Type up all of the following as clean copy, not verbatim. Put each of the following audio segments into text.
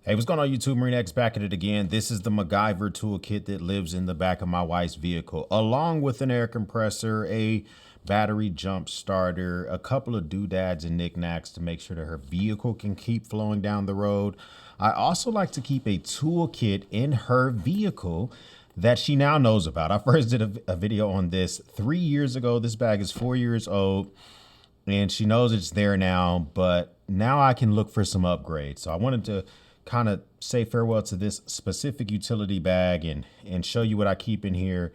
Hey, what's going on YouTube? Marine X back at it again. This is the MacGyver toolkit that lives in the back of my wife's vehicle, along with an air compressor, a battery jump starter, a couple of doodads and knickknacks to make sure that her vehicle can keep flowing down the road. I also like to keep a toolkit in her vehicle that she now knows about. I first did a video on this 3 years ago. This bag is 4 years old and she knows it's there now, but now I can look for some upgrades. So I wanted to kind of say farewell to this specific utility bag and show you what I keep in here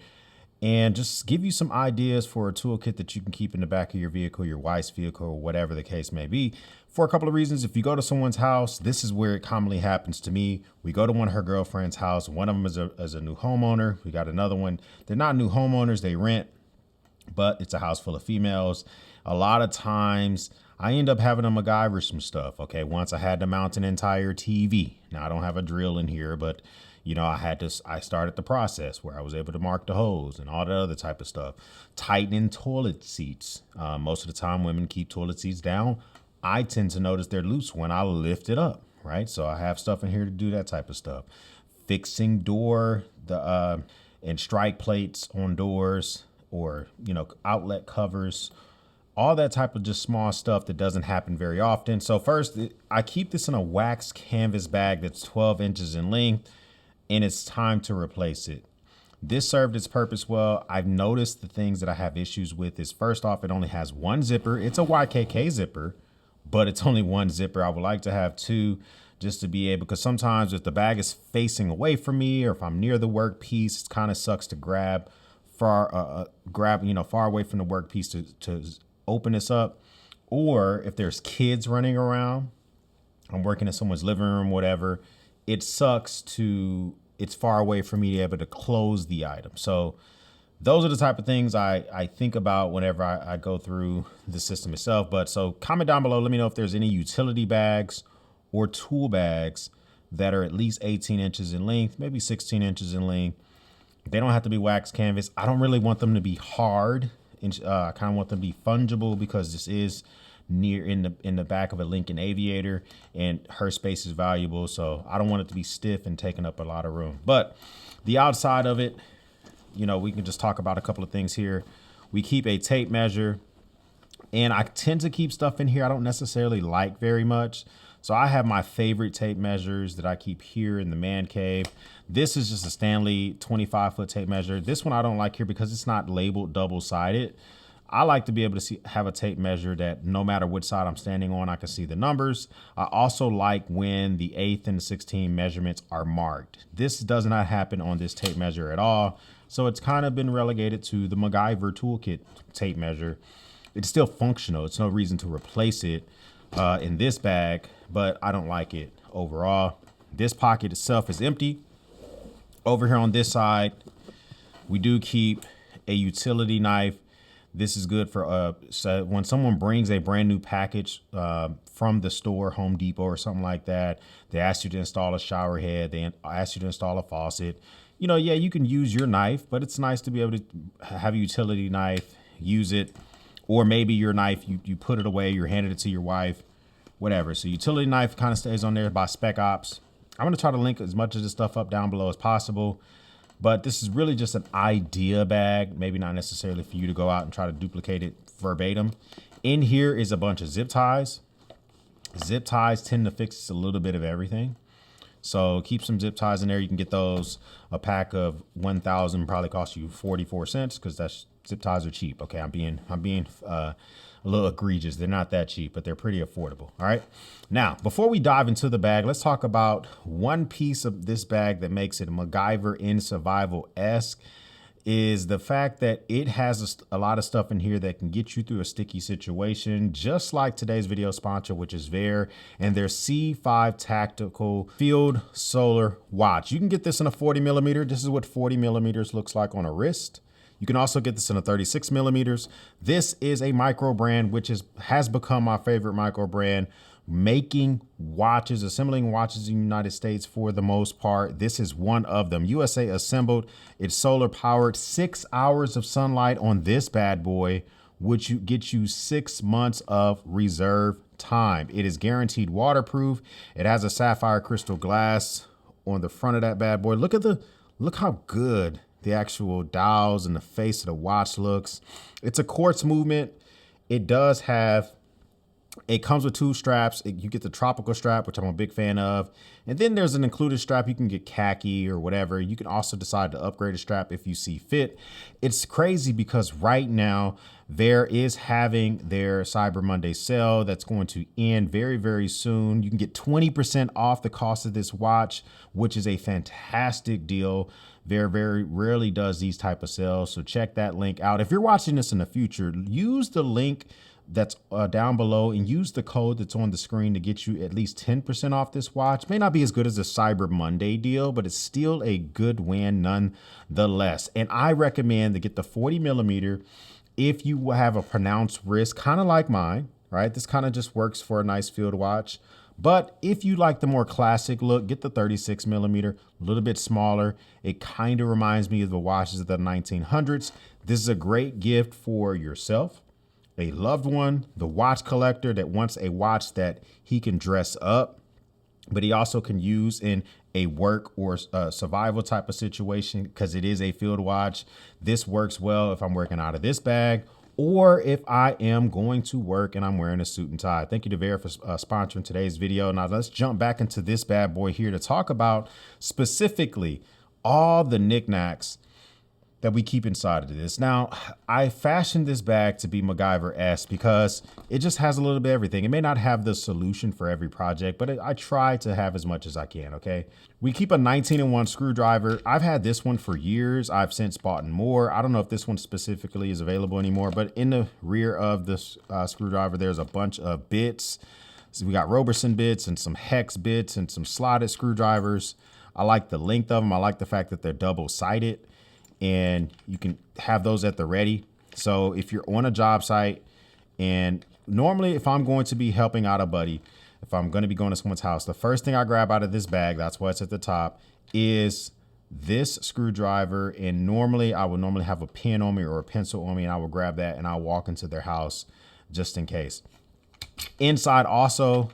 and just give you some ideas for a toolkit that you can keep in the back of your vehicle, your wife's vehicle, or whatever the case may be, for a couple of reasons. If you go to someone's house, this is where it commonly happens to me. We go to one of her girlfriend's house. One of them is a new homeowner. We got another one. They're not new homeowners, they rent, but it's a house full of females. A lot of times I end up having to MacGyver some stuff. Okay, once I had to mount an entire TV. Now I don't have a drill in here, but you know, I started the process where I was able to mark the hose and all that other type of stuff. Tightening toilet seats. Most of the time women keep toilet seats down. I tend to notice they're loose when I lift it up, right? So I have stuff in here to do that type of stuff. Fixing door, and strike plates on doors, or, you know, outlet covers, all that type of just small stuff that doesn't happen very often. So first, I keep this in a wax canvas bag that's 12 inches in length, and it's time to replace it. This served its purpose well. I've noticed the things that I have issues with is, first off, it only has one zipper. It's a YKK zipper, but it's only one zipper. I would like to have two, just to be able, because sometimes if the bag is facing away from me or if I'm near the workpiece, it kind of sucks to grab far away from the workpiece to open this up. Or if there's kids running around, I'm working in someone's living room, whatever, it sucks it's far away from me to be able to close the item. So those are the type of things I think about whenever I go through the system itself. But so comment down below, let me know if there's any utility bags or tool bags that are at least 18 inches in length, maybe 16 inches in length. They don't have to be wax canvas. I don't really want them to be hard. I kind of want them to be fungible because this is near in the back of a Lincoln Aviator and her space is valuable. So I don't want it to be stiff and taking up a lot of room. But the outside of it, you know, we can just talk about a couple of things here. We keep a tape measure, and I tend to keep stuff in here I don't necessarily like very much. So I have my favorite tape measures that I keep here in the man cave. This is just a Stanley 25-foot tape measure. This one I don't like here because it's not labeled double-sided. I like to be able to have a tape measure that no matter which side I'm standing on, I can see the numbers. I also like when the 8th and the 16th measurements are marked. This does not happen on this tape measure at all. So it's kind of been relegated to the MacGyver toolkit tape measure. It's still functional. It's no reason to replace it in this bag, but I don't like it overall. This pocket itself is empty. Over here on this side, we do keep a utility knife. This is good for so when someone brings a brand new package from the store, Home Depot or something like that. They ask you to install a shower head. They ask you to install a faucet. You know, yeah, you can use your knife, but it's nice to be able to have a utility knife, use it. Or maybe your knife, you put it away, you're handing it to your wife, whatever. So utility knife kind of stays on there by Spec Ops. I'm going to try to link as much of this stuff up down below as possible. But this is really just an idea bag, maybe not necessarily for you to go out and try to duplicate it verbatim. In here is a bunch of zip ties. Zip ties tend to fix a little bit of everything. So keep some zip ties in there. You can get those. A pack of 1,000 probably cost you 44 cents because that's zip ties are cheap. Okay, I'm being a little egregious. They're not that cheap, but they're pretty affordable. All right. Now, before we dive into the bag, let's talk about one piece of this bag that makes it MacGyver in survival-esque is the fact that it has a lot of stuff in here that can get you through a sticky situation, just like today's video sponsor, which is Veer, and their C5 Tactical Field Solar Watch. You can get this in a 40 millimeter. This is what 40 millimeters looks like on a wrist. You can also get this in a 36 millimeters. This is a micro brand, which has become my favorite micro brand, making watches, assembling watches in the United States for the most part. This is one of them. USA assembled. It's solar powered. 6 hours of sunlight on this bad boy which gets you 6 months of reserve time. It is guaranteed waterproof. It has a sapphire crystal glass on the front of that bad boy. Look how good the actual dials and the face of the watch looks. It's a quartz movement. It comes with 2 straps. You get the tropical strap, which I'm a big fan of. And then there's an included strap. You can get khaki or whatever. You can also decide to upgrade a strap if you see fit. It's crazy because right now there is having their Cyber Monday sale that's going to end very, very soon. You can get 20% off the cost of this watch, which is a fantastic deal. Very, very rarely does these type of sales. So check that link out. If you're watching this in the future, use the link that's down below and use the code that's on the screen to get you at least 10% off this watch. May not be as good as a Cyber Monday deal, but it's still a good win nonetheless. And I recommend to get the 40 millimeter if you have a pronounced wrist, kind of like mine, right? This kind of just works for a nice field watch. But if you like the more classic look, get the 36 millimeter, a little bit smaller. It kind of reminds me of the watches of the 1900s. This is a great gift for yourself, a loved one, the watch collector that wants a watch that he can dress up, but he also can use in a work or survival type of situation because it is a field watch. This works well if I'm working out of this bag or if I am going to work and I'm wearing a suit and tie. Thank you to Vera for sponsoring today's video. Now let's jump back into this bad boy here to talk about specifically all the knickknacks that we keep inside of this. Now, I fashioned this bag to be MacGyver-esque because it just has a little bit of everything. It may not have the solution for every project, but I try to have as much as I can, okay? We keep a 19-in-1 screwdriver. I've had this one for years. I've since bought more. I don't know if this one specifically is available anymore, but in the rear of this screwdriver, there's a bunch of bits. So we got Robertson bits and some hex bits and some slotted screwdrivers. I like the length of them. I like the fact that they're double-sided, and you can have those at the ready. So if you're on a job site, and normally if I'm going to be helping out a buddy, if I'm going to be going to someone's house, the first thing I grab out of this bag, that's why it's at the top, is this screwdriver. And normally I would have a pen on me or a pencil on me, and I will grab that and I'll walk into their house just in case. Inside also,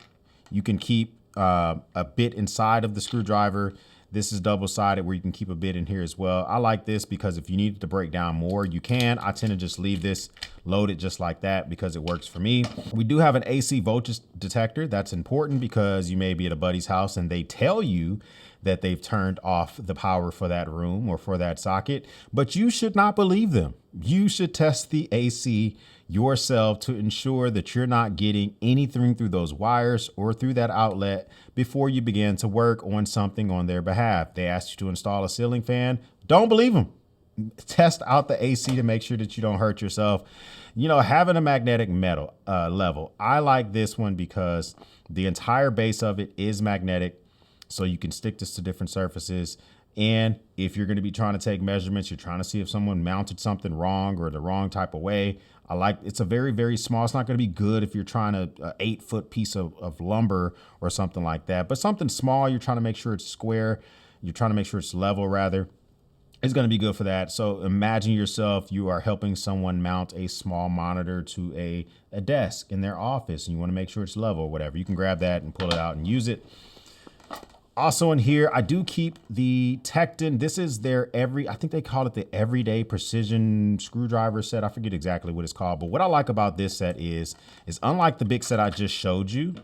you can keep a bit inside of the screwdriver. This is double-sided where you can keep a bit in here as well. I like this because if you need it to break down more, you can. I tend to just leave this loaded just like that because it works for me. We do have an AC voltage detector. That's important because you may be at a buddy's house and they tell you that they've turned off the power for that room or for that socket, but you should not believe them. You should test the AC yourself to ensure that you're not getting anything through those wires or through that outlet before you begin to work on something on their behalf. They asked you to install a ceiling fan. Don't believe them. Test out the AC to make sure that you don't hurt yourself. You know, having a magnetic metal level, I like this one because the entire base of it is magnetic. So you can stick this to different surfaces. And if you're going to be trying to take measurements, you're trying to see if someone mounted something wrong or the wrong type of way. I like, it's a very, very small. It's not going to be good if you're trying to 8-foot piece of lumber or something like that, but something small, you're trying to make sure it's square. You're trying to make sure it's level rather. It's going to be good for that. So imagine yourself, you are helping someone mount a small monitor to a desk in their office and you want to make sure it's level or whatever. You can grab that and pull it out and use it. Also in here, I do keep the Tecton. This is their I think they call it the Everyday Precision Screwdriver set. I forget exactly what it's called, but what I like about this set is unlike the big set I just showed you,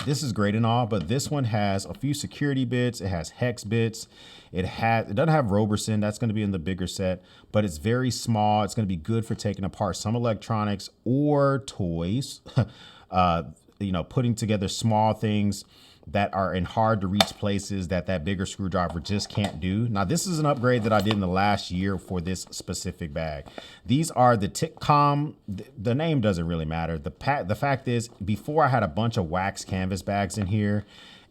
this is great and all, but this one has a few security bits. It has hex bits. It doesn't have Robertson. That's going to be in the bigger set, but it's very small. It's going to be good for taking apart some electronics or toys, you know, putting together small things that are in hard to reach places that bigger screwdriver just can't do. Now, this is an upgrade that I did in the last year for this specific bag. These are the Titcom. The name doesn't really matter. The fact is, before I had a bunch of wax canvas bags in here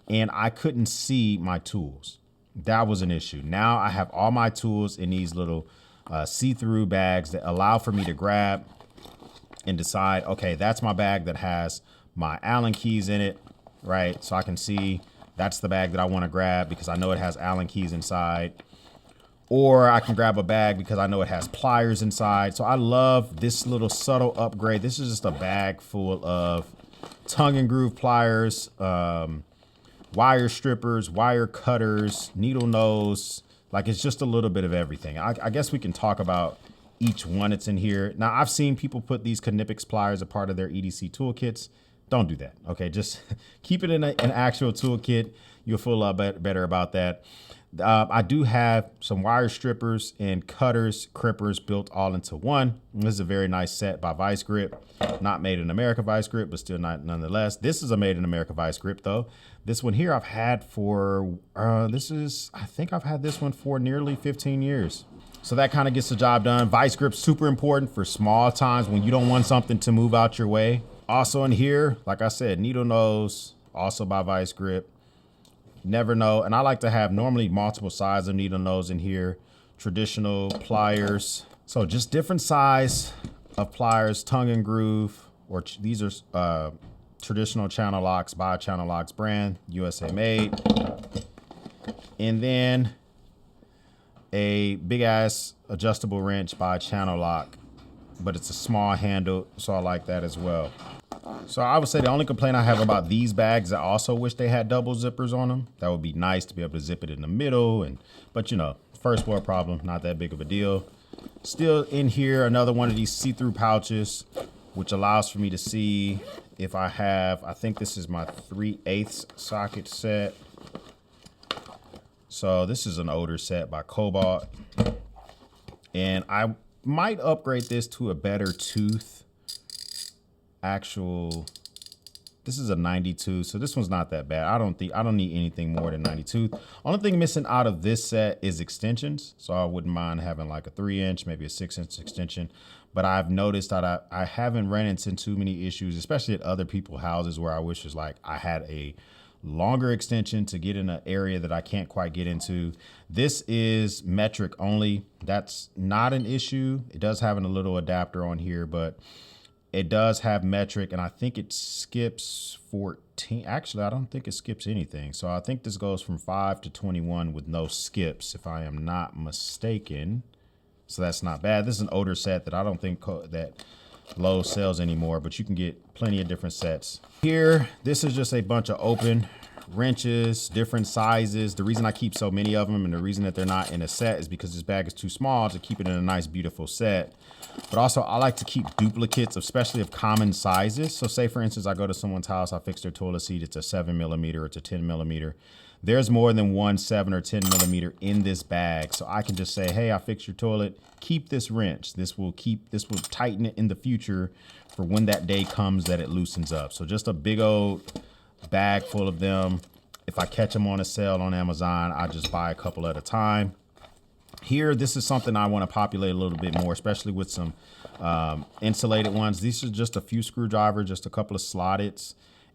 and I couldn't see my tools. That was an issue. Now I have all my tools in these little see-through bags that allow for me to grab and decide, okay, that's my bag that has my Allen keys in it. Right, so I can see that's the bag that I want to grab because I know it has Allen keys inside. or I can grab a bag because I know it has pliers inside. So I love this little subtle upgrade. This is just a bag full of tongue and groove pliers, wire strippers, wire cutters, needle nose. Like, it's just a little bit of everything. I guess we can talk about each one that's in here. Now, I've seen people put these Knipex pliers as part of their EDC toolkits. Don't do that, okay? Just keep it in an actual toolkit. You'll feel a lot better about that. I do have some wire strippers and cutters, crimpers built all into one. This is a very nice set by Vice Grip. Not made in America Vice Grip, but still not nonetheless. This is a made in America Vice Grip though. This one here I've had for, I think I've had this one for nearly 15 years. So that kind of gets the job done. Vice Grip's super important for small times when you don't want something to move out your way. Also in here, like I said, needle nose, also by Vice Grip. Never know. And I like to have normally multiple sizes of needle nose in here. Traditional pliers. So just different size of pliers, tongue and groove, or these are traditional channel locks by Channel Locks brand, USA made. And then a big ass adjustable wrench by Channel Lock, but it's a small handle, so I like that as well. So I would say the only complaint I have about these bags, I also wish they had double zippers on them. That would be nice to be able to zip it in the middle, but you know, first world problem, not that big of a deal. Still in here, another one of these see-through pouches, which allows for me to see if I have, I think this is my 3/8 socket set. So this is an older set by Cobalt, and I might upgrade this to a better tooth. This is a 92, so this one's not that bad. I don't need anything more than 92. Only thing missing out of this set is extensions, so I wouldn't mind having like a 3-inch, maybe a 6-inch extension. But I've noticed that I haven't ran into too many issues, especially at other people's houses, where I wish was like I had a longer extension to get in an area that I can't quite get into. This is metric only. That's not an issue. It does have a little adapter on here, but it does have metric, and I think it skips 14. Actually, I don't think it skips anything. So I think this goes from 5 to 21 with no skips, if I am not mistaken. So that's not bad. This is an older set that I don't think that Lowe's sells anymore, but you can get plenty of different sets. Here, this is just a bunch of open wrenches, different sizes. The reason I keep so many of them and the reason that they're not in a set is because this bag is too small to keep it in a nice, beautiful set. But also I like to keep duplicates, especially of common sizes. So say for instance, I go to someone's house, I fix their toilet seat, it's a 7mm, it's a 10mm. There's more than one 7 or 10mm in this bag. So I can just say, hey, I fixed your toilet, keep this wrench. This will tighten it in the future for when that day comes that it loosens up. So just a big old bag full of them. If I catch them on a sale on Amazon, I just buy a couple at a time. Here, this is something I want to populate a little bit more, especially with some insulated ones. These are just a few screwdrivers, just a couple of slotteds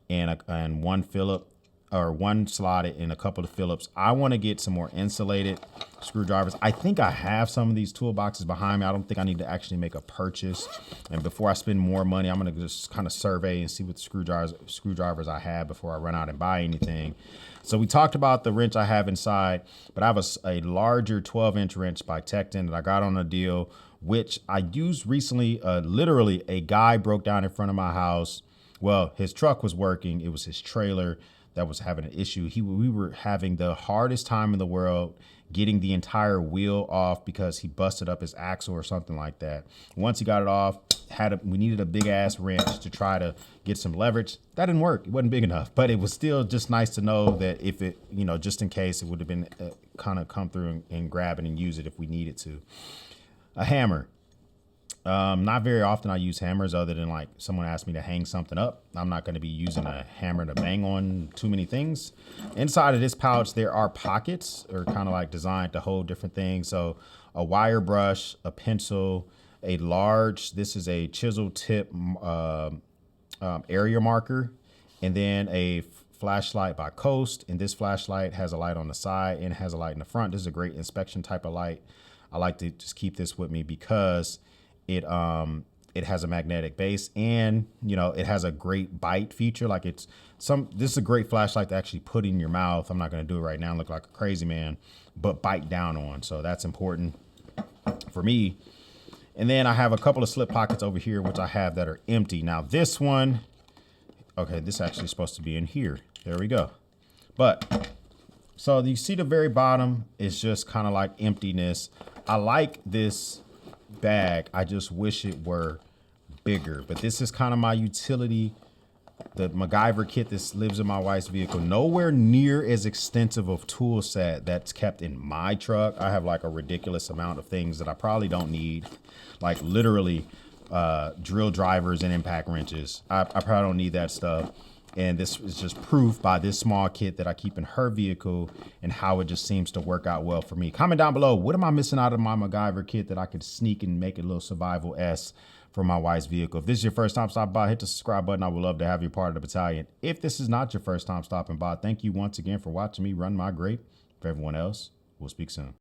and one Phillip, or one slotted and a couple of Phillips. I want to get some more insulated screwdrivers. I think I have some of these toolboxes behind me. I don't think I need to actually make a purchase. And before I spend more money, I'm going to just kind of survey and see what screwdrivers I have before I run out and buy anything. So we talked about the wrench I have inside, but I have a larger 12-inch wrench by Tecton that I got on a deal, which I used recently. Literally, a guy broke down in front of my house. Well, his truck was working. It was his trailer that was having an issue. We were having the hardest time in the world getting the entire wheel off because he busted up his axle or something like that. Once he got it off, we needed a big ass wrench to try to get some leverage. That didn't work. It wasn't big enough, but it was still just nice to know that if it, just in case, it would have been kind of come through and grab it and use it if we needed to. A hammer. Not very often I use hammers other than like someone asked me to hang something up. I'm not going to be using a hammer to bang on too many things. Inside of this pouch, there are pockets, or kind of like designed to hold different things. So a wire brush, a pencil, this is a chisel tip area marker, and then a flashlight by Coast. And this flashlight has a light on the side and has a light in the front. This is a great inspection type of light. I like to just keep this with me because it It has a magnetic base, and you know, it has a great bite feature. Like this is a great flashlight to actually put in your mouth. I'm not going to do it right now and look like a crazy man, but bite down on. So that's important for me. And then I have a couple of slip pockets over here, which I have that are empty. Now this one, okay, this actually is supposed to be in here. There we go. But so you see the very bottom is just kind of like emptiness. I like this bag. I just wish it were bigger, but this is kind of my utility. The MacGyver kit that lives in my wife's vehicle, nowhere near as extensive of tool set that's kept in my truck. I have like a ridiculous amount of things that I probably don't need, like literally drill drivers and impact wrenches. I probably don't need that stuff. And this is just proof by this small kit that I keep in her vehicle and how it just seems to work out well for me. Comment down below, what am I missing out of my MacGyver kit that I could sneak and make a little survival S for my wife's vehicle? If this is your first time stopping by, hit the subscribe button. I would love to have you part of the battalion. If this is not your first time stopping by, thank you once again for watching me run my grape. For everyone else, we'll speak soon.